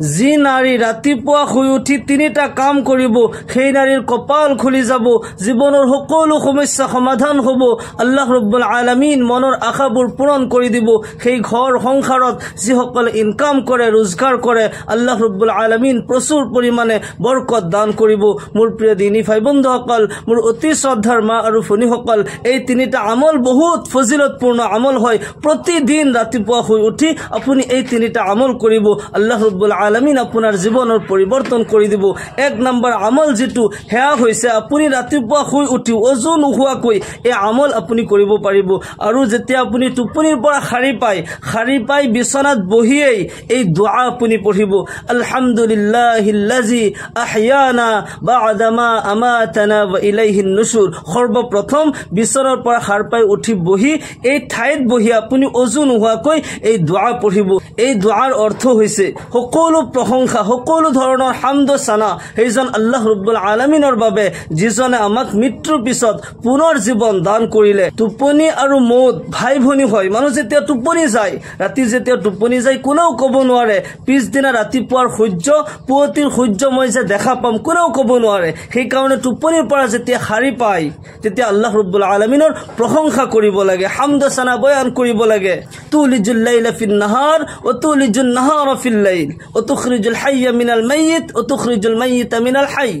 যি নাৰী ৰাতিপুৱা শুই উঠি তিনিটা কাম কৰিব সেই নাৰীৰ কপাল খুলি যাব, জীৱনৰ সকলো সমস্যা সমাধান হ'ব, আল্লাহ ৰব্বুল আলামিন মনৰ আশাবোৰ পূৰণ কৰি দিব। সেই ঘৰ সংসাৰত যিসকলে ইনকাম কৰে, ৰোজগাৰ কৰে, আল্লাহ ৰব্বুল আলামিন প্ৰচুৰ পৰিমাণে বৰকত দান কৰিব। মোৰ প্ৰিয় দিনী ভাই বন্ধুসকল, মোৰ অতি শ্ৰদ্ধাৰ মা আৰু ভনীসকল, এই তিনিটা আমল বহুত ফজিলতপূৰ্ণ আমল হয়। প্ৰতিদিন ৰাতিপুৱা শুই উঠি আপুনি এই তিনিটা আমল কৰিব, আল্লাহ ৰব্বুল আলামিন আপোনাৰ জীৱনৰ পৰিৱৰ্তন কৰি দিব। এক নম্বৰ আমল যিটো সেয়া হৈছে আপুনি ৰাতিপুৱা শুই উঠি অজু নোহোৱাকৈ এই আমল আপুনি কৰিব পাৰিব। আৰু যেতিয়া আপুনি টোপনিৰ পৰা শাৰী পাই বিচনাত বহিয়েই এই দুআ আপুনি পঢ়িব, আলহামদুলিল্লাহিল্লাযী আহয়ানা বা'দামা আমাতানা ওয়া ইলাইহিন নুশুৰ। সৰ্বপ্ৰথম বিচনাৰ পৰা সাৰ পাই উঠি বহি এই ঠাইত বহি আপুনি অজু নোহোৱাকৈ এই দুআ পঢ়িব। এই দুআৰ অৰ্থ হৈছে সকলো প্ৰশংসা, সকলো ধৰণৰ হামদ সানা সেইজন আল্লাহ ৰব্বুল আলামিনৰ বাবে যিজনে আমাক মৃত্যুৰ পিছত পুনৰ জীৱন দান কৰিলে। টোপনি আৰু মৌত ভাই ভনী হয়। মানুহ যেতিয়া টোপনি যায়, ৰাতি যেতিয়া টোপনি যায়, কোনেও ক'ব নোৱাৰে পিছদিনা ৰাতিপুৱাৰ সূৰ্য, পুৱতিৰ সূৰ্য মই যে দেখা পাম, কোনেও ক'ব নোৱাৰে। সেইকাৰণে টোপনিৰ পৰা যেতিয়া শাৰী পায় তেতিয়া আল্লাহ ৰব্বুল আলামিনৰ প্ৰশংসা কৰিব লাগে, হামদ সানা বয়ান কৰিব লাগে। তুলিজুল লাইলা ফিন নাহাৰ ওয়া তুলিজুন নাহারা ফিল লাইল ওয়া তুখরিজুল হাইয়া মিনাল মাইয়িত ওয়া তুখরিজুল মাইয়িতা মিনাল হাই।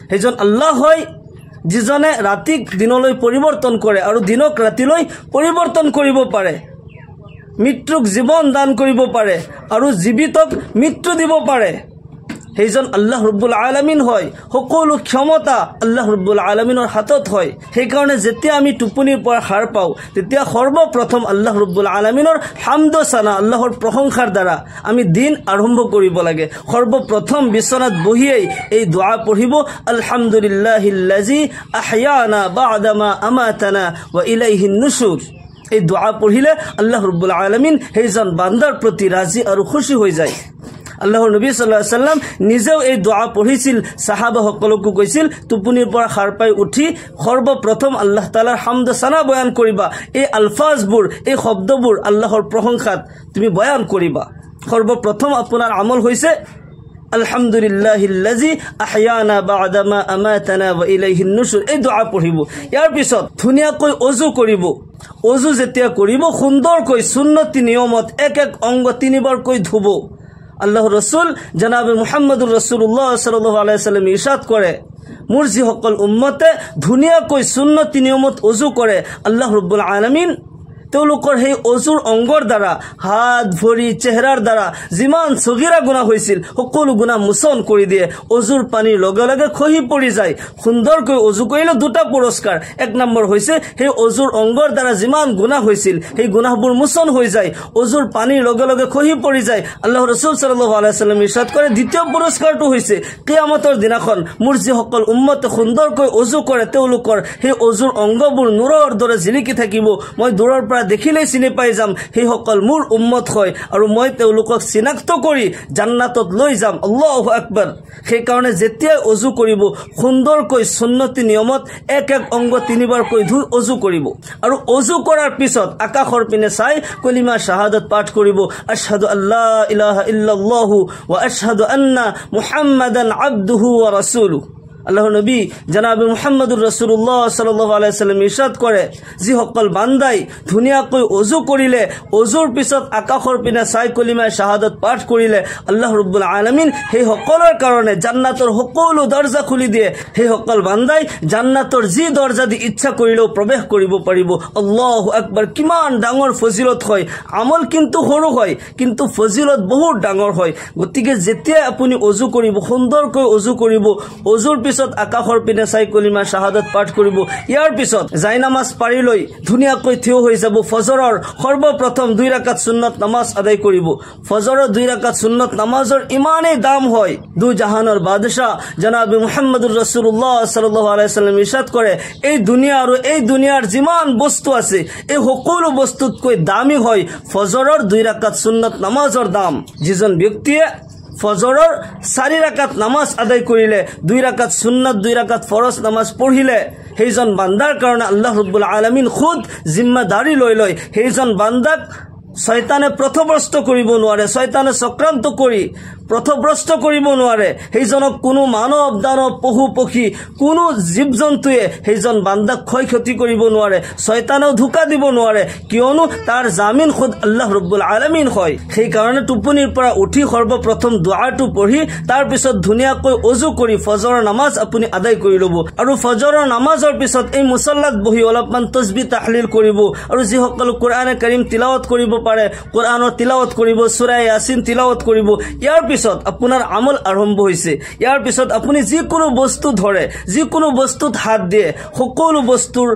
সেইজন আল্লাহ হয় যিজনে ৰাতিক দিনলৈ পৰিৱৰ্তন কৰে আৰু দিনক ৰাতিলৈ পৰিৱৰ্তন কৰিব পাৰে, মৃত্যুক জীৱন দান কৰিব পাৰে আৰু জীৱিতক মৃত্যু দিব পাৰে। সেইজন আল্লাহ ৰব্বুল আলামিন হয়। সকলো ক্ষমতা আল্লাহ ৰব্বুল আলামিনৰ হাতত হয়। সেইকাৰণে যেতিয়া আমি টোপনিৰ পৰা সাৰ পাওঁ তেতিয়া সৰ্বপ্ৰথম আল্লাহ ৰব্বুল আলামিনৰ হামদ সানা, আল্লাহৰ প্ৰশংসাৰ দ্বাৰা আমি দিন আৰম্ভ কৰিব লাগে। সৰ্বপ্ৰথম বিচনাত বহিয়েই এই দুআ পঢ়িব, আলহামদুলিল্লাহিল্লাযী আহয়ানা বা'দামা আমাতানা ওয়া ইলাইহিন নুশুৰ। এই দুআ পঢ়িলে আল্লাহ ৰব্বুল আলামিন সেইজন বান্দাৰ প্ৰতি ৰাজি আৰু খুশি হৈ যায়। আল্লাহৰ নবী সাল্লাল্লাহু আলাইহি সাল্লাম নিজেও এই দুআ পঢ়িছিল, সাহাবাসকলকো কৈছিল টোপনিৰ পৰা সাৰ পাই উঠি সৰ্বপ্ৰথম আল্লাহ তাআলাৰ হামদ সানা বয়ান কৰিবা। এই আলফাজবোৰ, এই শব্দবোৰ আল্লাহৰ প্ৰশংসাত তুমি বয়ান কৰিবা। সৰ্বপ্ৰথম আপোনাৰ আমল হৈছে আলহামদুলিল্লাহিল্লাযী আহয়ানা বা'দামা আমাতানা ওয়া ইলাইহিন নুশুৰ। এই দুআ পঢ়িব। ইয়াৰ পিছত ধুনীয়াকৈ অজু কৰিব। অজু যেতিয়া কৰিব সুন্দৰকৈ সুন্নতি নিয়মত এক এক অংগ তিনিবাৰকৈ ধুব। আল্লাহ ৰসুল জনাবে মুহাম্মদুৰ ৰাসূলুল্লাহ সাল্লাল্লাহু আলাইহি ওয়াসাল্লাম ইৰশাদ কৰে, মোৰ যিসকল উম্মতে ধুনীয়াকৈ সুন্নতি নিয়মত অজু কৰে, আল্লাহ ৰব্বুল আলামিন তেওঁলোকৰ সেই অজুৰ অংগৰ দ্বাৰা, হাত ভৰি চেহেৰাৰ দ্বাৰা যিমান সগীৰা গুনাহ হৈছিল সকলো গুনাহ মোচন কৰি দিয়ে। অজুৰ পানীৰ লগে লগে খহি পৰি যায়। সুন্দৰকৈ অজু কৰিলে দুটা পুৰস্কাৰ। এক নম্বৰ হৈছে সেই অজুৰ অংগৰ দ্বাৰা যিমান গুনাহ হৈছিল সেই গুনাহবোৰ মোচন হৈ যায়, অজুৰ পানীৰ লগে লগে খহি পৰি যায়। আল্লাহ ৰসুল সাল্লাল্লাহু আলাইহি ওয়াসাল্লাম ইৰশাদ কৰে, দ্বিতীয় পুৰস্কাৰটো হৈছে কিয়ামতৰ দিনাখন মোৰ যিসকল উম্মতে সুন্দৰকৈ অজু কৰে তেওঁলোকৰ সেই অজুৰ অংগবোৰ নূৰৰ দৰে জিলিকি থাকিব। মই দূৰৰ পৰা দেখিলেই চিনি পাই যাম সেইসকল মোৰ উম্মত হয় আৰু মই তেওঁলোকক চিনাক্ত কৰি জান্নাতত লৈ যাম। আল্লাহু আকবাৰ। সেইকাৰণে যেতিয়াই অজু কৰিব সুন্দৰকৈ সুন্নতি নিয়মত এক এক অংগ তিনিবাৰকৈ ধুই অজু কৰিব। আৰু অজু কৰাৰ পিছত আকাশৰ পিনে চাই কলিমা শাহাদাত পাঠ কৰিব, আশহাদু আল্লা ইলাহা ইল্লাল্লাহু ওয়া আশহাদু আন্না মুহাম্মাদান আবদুহু ওয়া রাসূলুহু। আল্লাহৰ নবী জনাবে মুহাম্মদুৰ ৰাসূলুল্লাহ সাল্লাল্লাহু আলাইহি ওয়াসাল্লাম ইৰশাদ কৰে, যিসকল বান্দাই ধুনীয়াকৈ অজু কৰিলে, অজুৰ পিছত আকাশৰ পিনে চাই কলিমা শাহাদাত পাঠ কৰিলে, আল্লাহ ৰব্বুল আলামিন সেই সকলৰ কাৰণে জান্নাতৰ সকলো দৰজা খুলি দিয়ে। সেইসকল বান্দাই জান্নাতৰ যি দৰজা দি ইচ্ছা কৰিলেও প্ৰৱেশ কৰিব পাৰিব। আল্লাহু আকবাৰ। কিমান ডাঙৰ ফজিলত হয়। আমল কিন্তু সৰু হয় কিন্তু ফজিলত বহুত ডাঙৰ হয়। গতিকে যেতিয়া আপুনি অজু কৰিব সুন্দৰকৈ অজু কৰিব, অজুৰ পিছত আকাশৰ পিনে চাই কলিমা শাহাদাত পাঠ কৰিব। ইয়াৰ পিছত জায়নামাজ পাৰি লৈ ধুনীয়াকৈ থিয় হৈ যাব। ফজৰৰ সৰ্বপ্ৰথম 2 ৰাকাত সুন্নত নামাজ আদায় কৰিব। ফজৰৰ 2 ৰাকাত সুন্নত নামাজৰ ইমানেই দাম হয়, দু জাহানৰ বাদশাহ জনাবে মুহাম্মদুৰ ৰাসূলুল্লাহ সাল্লাল্লাহু আলাইহি ওয়াসাল্লাম ইৰশাদ কৰে, এই দুনিয়া আৰু এই দুনিয়াৰ যিমান বস্তু আছে এই সকলো বস্তুতকৈ দামী হয় ফজৰৰ 2 ৰাকাত সুন্নত নামাজৰ দাম। যিজন ব্যক্তিয়ে ফজৰৰ 4 ৰাকাত নামাজ আদায় কৰিলে, 2 ৰাকাত সুন্নত 2 ৰাকাত ফৰজ নামাজ পঢ়িলে, সেইজন বান্দাৰ কাৰণে আল্লাহ ৰব্বুল আলামিন খুদ জিম্মাদাৰী লৈ লয় সেইজন বান্দাক শয়তানে পথভ্ৰষ্ট কৰিব নোৱাৰে, শয়তানে চক্ৰান্ত কৰি পথভ্ৰষ্ট কৰিব নোৱাৰে। সেইজনক কোনো মানৱ দানৱ পশু পক্ষী কোনো জীৱ জন্তুৱে সেইজন বান্দাক ক্ষয় ক্ষতি কৰিব নোৱাৰে, শয়তানেও ধোকা দিব নোৱাৰে, কিয়নো তাৰ জামিন খুদ আল্লাহ ৰব্বুল আলামিন হয়। সেইকাৰণে টোপনিৰ পৰা উঠি সৰ্বপ্ৰথম দুআটো পঢ়ি তাৰ পিছত ধুনীয়াকৈ অজু কৰি ফজৰৰ নামাজ আপুনি আদায় কৰি ল'ব। আৰু ফজৰৰ নামাজৰ পিছত এই মুছল্লাত বহি অলপমান তসবিহ তাহলিল কৰিব। আৰু যিসকল কোৰআনে কাৰিম তিলাৱত কৰিব পাৰে কোৰআনৰ তিলাৱত কৰিব, সূৰা ইয়াসিন তিলাৱত কৰিব। ইয়াৰ পিছত আপোনাৰ আমল আৰম্ভ হৈছে। ইয়াৰ পিছত আপুনি যিকোনো বস্তু ধৰে, যিকোনো বস্তুত হাত দিয়ে, সকলো বস্তুৰ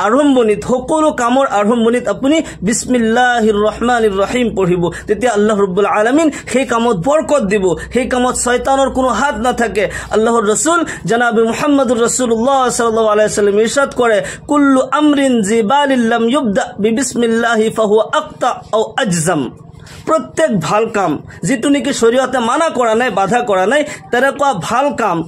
আৰম্ভণিত, সকলো কামৰ আৰম্ভণিত আপুনি বিসমিল্লাহিৰ ৰহমানিৰ ৰহিম পঢ়িব। তেতিয়া আল্লাহ ৰব্বুল আলামিন সেই কামত বৰকত দিব, সেই কামত শয়তানৰ কোনো হাত নাথাকে। আল্লাহৰ ৰাসূল জনাব মুহাম্মদুৰ ৰাসূলুল্লাহ সাল্লাল্লাহু আলাইহি ওয়াসাল্লাম ইরশাদ করে, কুল্লু আমরিন জিবালিল লাম ইউবদা বিবিসমিল্লাহি ফাহুয়া আকতা আও আজজাম। প্রত্যেক ভাল কাম যেটো নেকি শরীয়তে মানা কৰা নাই, বাধা কৰা নাই, তেনেকুৱা ভাল কাম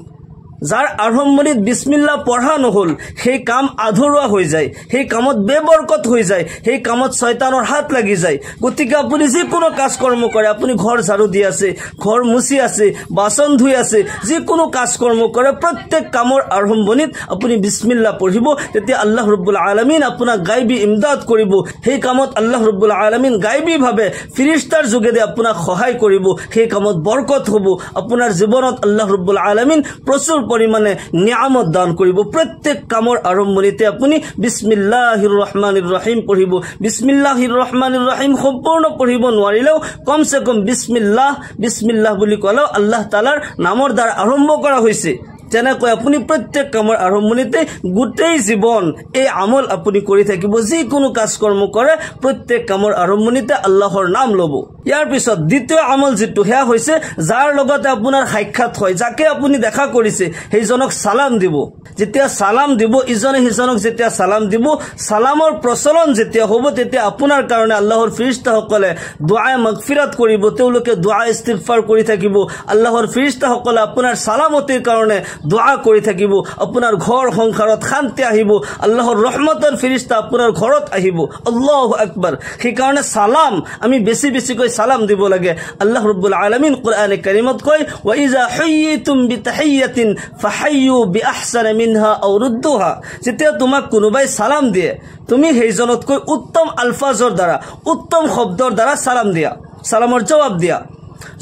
যাৰ আৰম্ভণিত বিসমিল্লাহ পঢ়া নহল, সেই কাম আধৰুৱা হৈ যায়, সেই কামত বেবৰকত হৈ যায়, সেই কামত শয়তানৰ হাত লাগি যায়। গতিকে আপুনি যিকোনো কাজ কৰ্ম কৰে, আপুনি ঘৰ ঝাৰু দি আছে, ঘৰ মুচি আছে, বাচন ধুই আছে, যিকোনো কাজ কৰ্ম কৰে, প্ৰত্যেক কামৰ আৰম্ভণিত আপুনি বিসমিল্লাহ পঢ়িব। তেতিয়া আল্লাহ ৰব্বুল আলামিন আপোনাক গাইবী ইমদাদ কৰিব। সেই কামত আল্লাহ ৰব্বুল আলামিন গাইবীভাৱে ফিৰিস্তাৰ যোগেদি আপোনাক সহায় কৰিব, সেই কামত বৰকত হ'ব। আপোনাৰ জীৱনত আল্লাহ ৰব্বুল আলামিন প্ৰচুৰ পৰিমাণে নিয়ামত দান কৰিব। প্ৰত্যেক কামৰ আৰম্ভণিতে আপুনি বিসমিল্লাহিৰ ৰহমানিৰ ৰহিম পঢ়িব। বিসমিল্লাহিৰ ৰহমানিৰ ৰহিম সম্পূৰ্ণ পঢ়িব নোৱাৰিলেও কমসে কম বিসমিল্লাহ বিসমিল্লাহ বুলি ক'লেও আল্লাহ তাআলাৰ নামৰ দ্বাৰা আৰম্ভ কৰা হৈছে। যেনেকৈ আপুনি প্ৰত্যেক কামৰ আৰম্ভণিতে গোটেই জীৱন এই আমল আপুনি কৰি থাকিব। যিকোনো কাজ কৰ্ম কৰে প্ৰত্যেক কামৰ আৰম্ভণিতে আল্লাহৰ নাম ল'ব। ইয়াৰ পিছত দ্বিতীয় আমল যেটো সেয়া হৈছে যাৰ লগতে আপোনাৰ সাক্ষাৎ হয়, যাকে আপুনি দেখা কৰিছে সেইজনক সালাম দিব। যেতিয়া সালাম দিব, ইজনে সিজনক যেতিয়া সালাম দিব, সালামৰ প্ৰচলন যেতিয়া হ'ব, তেতিয়া আপোনাৰ কাৰণে আল্লাহৰ ফেৰেশতাসকলে দুআ মাগফিৰাত কৰিব, তেওঁলোকে দুআ ইস্তিগফাৰ কৰি থাকিব। আল্লাহৰ ফেৰেশতাসকলে আপোনাৰ সালামতিৰ কাৰণে দুআ কৰি থাকিব। আপোনাৰ ঘৰ সংসাৰত শান্তি আহিব, আল্লাহৰ ৰহমতৰ ফেৰেশতা আপোনাৰ ঘৰত আহিব। আল্লাহু আকবাৰ। সেইকাৰণে সালাম আমি বেছি বেছিকৈ সালাম দিব লাগে। আল্লাহ ৰব্বুল আলামিন কোরআনে কারিমত কয়, ওয়া ইজা হুয়িতুম বিতাহিয়াতিন ফাহাইয়ু বিআহসানি মিনহা আও রুদ্দুহা। যেতিয়া তোমাক কোনোবাই সালাম দিয়ে, তুমি সেইজনতকৈ উত্তম আলফাজৰ দ্বাৰা, উত্তম শব্দৰ দ্বাৰা সালাম দিয়া, সালামৰ জবাব দিয়া।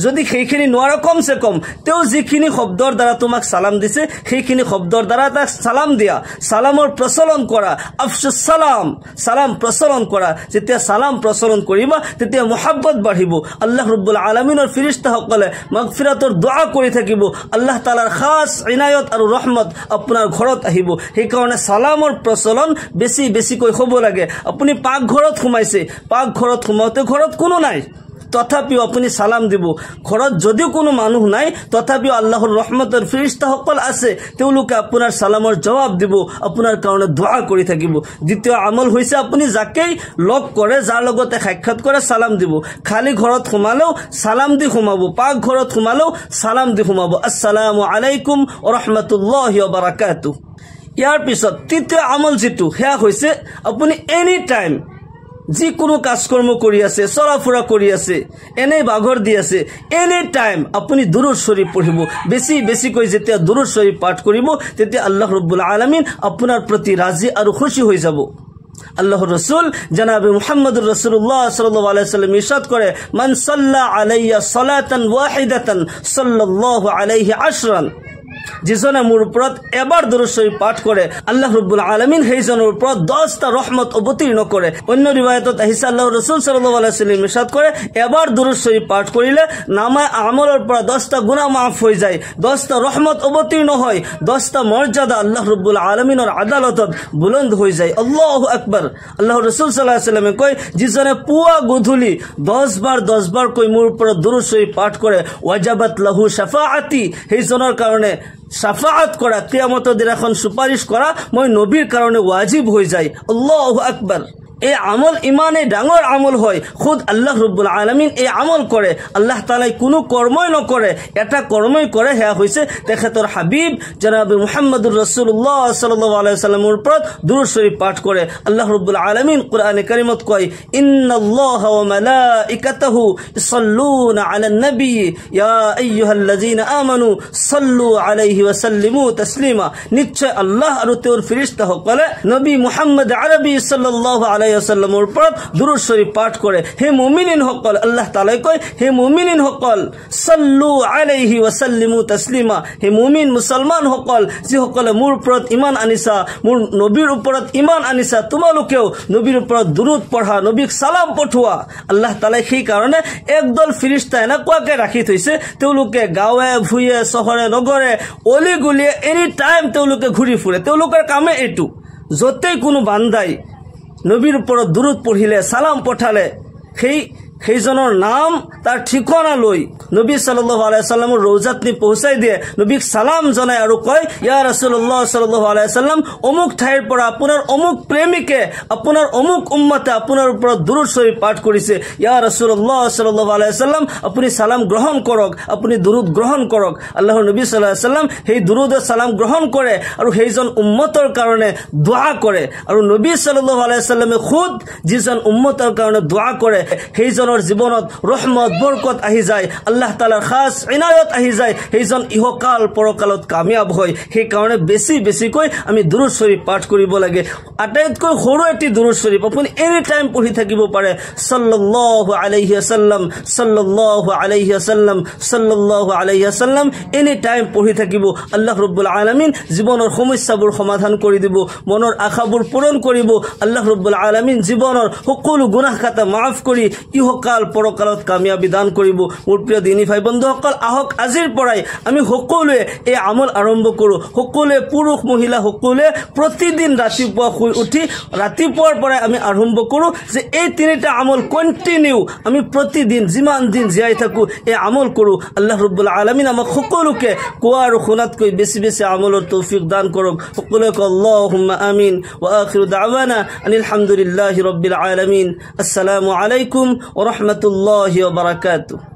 যদি সেইখিনি নোৱাৰা কমসে কম তেওঁ যিখিনি শব্দৰ দ্বাৰা তোমাক সালাম দিছে সেইখিনি শব্দৰ দ্বাৰা তাক সালাম দিয়া, সালামৰ প্ৰচলন কৰা। আফসুস সালাম, সালাম প্ৰচলন কৰা। যেতিয়া সালাম প্ৰচলন কৰিবা তেতিয়া মহব্বত বাঢ়িব। আল্লাহ ৰব্বুল আলামিনৰ ফেৰেশতাসকলে মাগফিৰাতৰ দুআ কৰি থাকিব। আল্লাহ তাআলাৰ খাস ইনায়ত আৰু ৰহমত আপোনাৰ ঘৰত আহিব। সেইকাৰণে সালামৰ প্ৰচলন বেছি বেছিকৈ হ'ব লাগে। আপুনি পাকঘৰত সোমাইছে, পাকঘৰত সোমাওতে ঘৰত কোনো নাই, তথাপিও আপুনি সালাম দিব। ঘৰত যদিও কোনো মানুহ নাই তথাপিও আল্লাহৰ ৰহমতৰ ফেৰেশতাসকল আছে, তেওঁলোকে আপোনাৰ সালামৰ জবাব দিব, আপোনাৰ কাৰণে দুআ কৰি থাকিব। দ্বিতীয় আমল হৈছে আপুনি যাকেই লগ কৰে, যাৰ লগতে সাক্ষাৎ কৰে, সালাম দিব। খালি ঘৰত সোমালেও সালাম দি সোমাব, পাক ঘৰত সোমালেও সালাম দি সোমাব। আসসালামু আলাইকুম ওয়া ৰাহমাতুল্লাহি ওয়া বাৰাকাতুহু। ইয়াৰ পিছত তৃতীয় আমল যেটো সেয়া হৈছে আপুনি এনি টাইম যিকোনো কাজ কৰ্ম কৰি আছে, চলাফুৰা কৰি আছে, এনেই বাঘৰ দি আছে, এনি টাইম আপুনি দুৰুদ শৰীফ পঢ়িব। বেছি বেছিকৈ যেতিয়া দুৰুদ শৰীফ পাঠ কৰিব তেতিয়া আল্লাহ ৰব্বুল আলামিন আপোনাৰ প্ৰতি ৰাজি আৰু খুশি হৈ যাব। আল্লাহর রাসূল জনাব মুহাম্মদুর রাসূলুল্লাহ সাল্লাল্লাহু আলাইহি ওয়াসাল্লাম ইরশাদ করে, মান সাল্লা আলাইয়া সালাতান ওয়াহিদাতান সাল্লাল্লাহু আলাইহি আশরান। যিজনে মোৰ ওপৰত এবাৰ দুৰুদ শৰীফ পাঠ কৰে আল্লাহ ৰব্বুল আলামিন সেইজনৰ ওপৰত 10টা ৰহমত অৱতীৰ্ণ কৰে। অন্য ৰিৱায়াতত আহিছে আল্লাহৰ ৰাসূল সাল্লাল্লাহু আলাইহি ওয়াসাল্লাম ইৰশাদ কৰে, এবাৰ দুৰুদ শৰীফ পাঠ কৰিলে নামায়ে আমলৰ পৰা 10টা গুনাহ মাফ হৈ যায়, 10টা ৰহমত অৱতীৰ্ণ হয়, 10টা মৰ্যাদা আল্লাহ ৰব্বুল আলামিনৰ আদালতত বুলন্দ হৈ যায়। আল্লাহু আকবাৰ। আল্লাহৰ ৰাসূল সাল্লাল্লাহু আলাইহি ওয়াসাল্লামে কয়, যিজনে পুৱা গধূলি 10 বাৰ কৈ মোৰ ওপৰত দুৰুদ শৰীফ পাঠ কৰে, ওয়াজাবাত লাহু শাফাআতি, সেইজনৰ কাৰণে শাফাআত কৰা, কিয়ামতৰ দিনাখন সুপাৰিশ কৰা মই নবীৰ কাৰণে ওয়াজিব হৈ যায়। আল্লাহু আকবাৰ। এই আমল ইমানে ডাঙৰ আমল হয় খুদ আল্লাহ ৰব্বুল আলামিন এই আমল কৰে আল্লাহ তাআলাই কোনো কৰ্মই নকৰে এটা কৰ্মই কৰে হেয়া হৈছে তেখেতৰ হাবিব জনাব মুহাম্মদুৰ ৰাসূলুল্লাহ সাল্লাল্লাহু আলাইহি ওয়াসাল্লামৰ ওপৰত দুৰুদ শৰীফ পাঠ কৰে আল্লাহ ৰব্বুল আলামিন কোরআনে কারিমত কয় ইন্নাল্লাহা ওয়া মালাইকাতাহু ইসাল্লুনা আলান নবী ইয়া আইয়ুহাল্লাযীনা আমানু সাল্লু আলাইহি ওয়া সাল্লিমু তাসলিমা নিশ্চয় আল্লাহ আৰু তেওঁৰ ফেৰেশতাসকলে নবী মুহাম্মদ আৰবী সাল্লাল্লাহু আলাইহি ওয়াসাল্লামৰ ওপৰত দুৰুদ শৰীফ পাঠ কৰে হে মুমিনিন সকল আল্লাহ তাআলাই কয় হে মুমিনিন সকল সাল্লু আলাইহি ওয়া সাল্লিমু তাসলিমা হে মুমিন মুসলমান সকল যি সকলে মোৰ ওপৰত ঈমান আনিছা মোৰ নবীৰ ওপৰত ঈমান আনিছা তোমালোকেও নবীৰ ওপৰত দুৰুদ পঢ়া নবীক সালাম পঠোৱা আল্লাহ তাআলাই সেই কাৰণে একদল ফেৰেশতা এনেকুৱাকে ৰাখি থৈছে তেওঁলোকে গাঁৱে ভুঁয়ে চহৰে নগৰে অলি গলিয়ে এনি টাইম তেওঁলোকে ঘূৰি ফুৰে তেওঁলোকৰ কামে এইটো যতেই কোনো বান্দাই নবীৰ ওপৰত দুৰুদ পঢ়িলে সালাম পঠালে সেইজনৰ নাম তাৰ ঠিকনা লৈ নবী সাল্লাল্লাহু আলাইহি ওয়াসাল্লামৰ ৰওজাত নি পहुঁচাই দিয়ে নবীক সালাম জনায় আৰু কয় ইয়া ৰাসূলুল্লাহ সাল্লাল্লাহু আলাইহি ওয়াসাল্লাম অমুক ঠাইৰ পৰা আপোনাৰ অমুক প্ৰেমিকে আপোনাৰ অমুক উম্মতে আপোনাৰ ওপৰত দুৰুদ শৰীফ পাঠ কৰিছে ইয়া ৰাসূলুল্লাহ সাল্লাল্লাহু আলাইহি ওয়াসাল্লাম আপুনি সালাম গ্ৰহণ কৰক আপুনি দুৰুদ গ্ৰহণ কৰক আল্লাহৰ নবী সাল্লাল্লাহু আলাইহি ওয়াসাল্লাম সেই দুৰুদ সালাম গ্ৰহণ কৰে আৰু সেইজন উম্মতৰ কাৰণে দোয়া কৰে আৰু নবী সাল্লাল্লাহু আলাইহি ওয়াসাল্লামে খুদ যিজন উম্মতৰ কাৰণে দোয়া কৰে সেইজনৰ জীৱনত ৰহমত বৰকত আহি যায় আল্লাহ তাআলাৰ খাস ইনায়ত আহি যায় সেইজন ইহকাল পৰকালত কামিয়াব হয় সেই কাৰণে বেছিকৈ আমি দুৰুদ শৰীফ পাঠ কৰিব লাগে আটাইতকৈ সৰু এটি দুৰুদ শৰীফ আপুনি এনি টাইম পঢ়ি থাকিব পাৰে সাল্লাল্লাহু আলাইহি ওয়াসাল্লাম সাল্লাল্লাহু আলাইহি ওয়াসাল্লাম সাল্লাল্লাহু আলাইহি ওয়াসাল্লাম এনি টাইম পঢ়ি থাকিব আল্লাহ ৰব্বুল আলামিন জীৱনৰ সমস্যাবোৰ সমাধান কৰি দিব মনৰ আশাবোৰ পূৰণ কৰিব আল্লাহ ৰব্বুল আলামিন জীৱনৰ সকলো গুনাহ খাতা মাফ কৰি ইহকাল পৰকালত কামিয়াবি দান কৰিব মোৰ প্ৰিয় দিনী ভাই বন্ধুসকল আহক আজিৰ পৰাই আমি সকলোৱে এই আমল আৰম্ভ কৰোঁ সকলোৱে পুৰুষ মহিলা সকলোৱে প্ৰতিদিন ৰাতিপুৱা শুই উঠি ৰাতিপুৱাৰ পৰাই আমি আৰম্ভ কৰোঁ যে এই তিনিটা আমল কন্টিনিউ আমি প্ৰতিদিন যিমান দিন জীয়াই থাকো এই আমল কৰোঁ আল্লাহ ৰব্বুল আলামিন আমাক সকলোকে কোৱা আৰু শুনাতকৈ বেছি আমলৰ তৌফিক দান কৰক সকলোৱে আল্লাহুম্মা আমিন ওয়া আখিৰু দাওয়ানা আনিল হামদুলিল্লাহি ৰাব্বিল আলামিন আসসালামু আলাইকুম ওয়া ৰাহমাতুল্লাহি ওয়া বাৰাকাতুহু।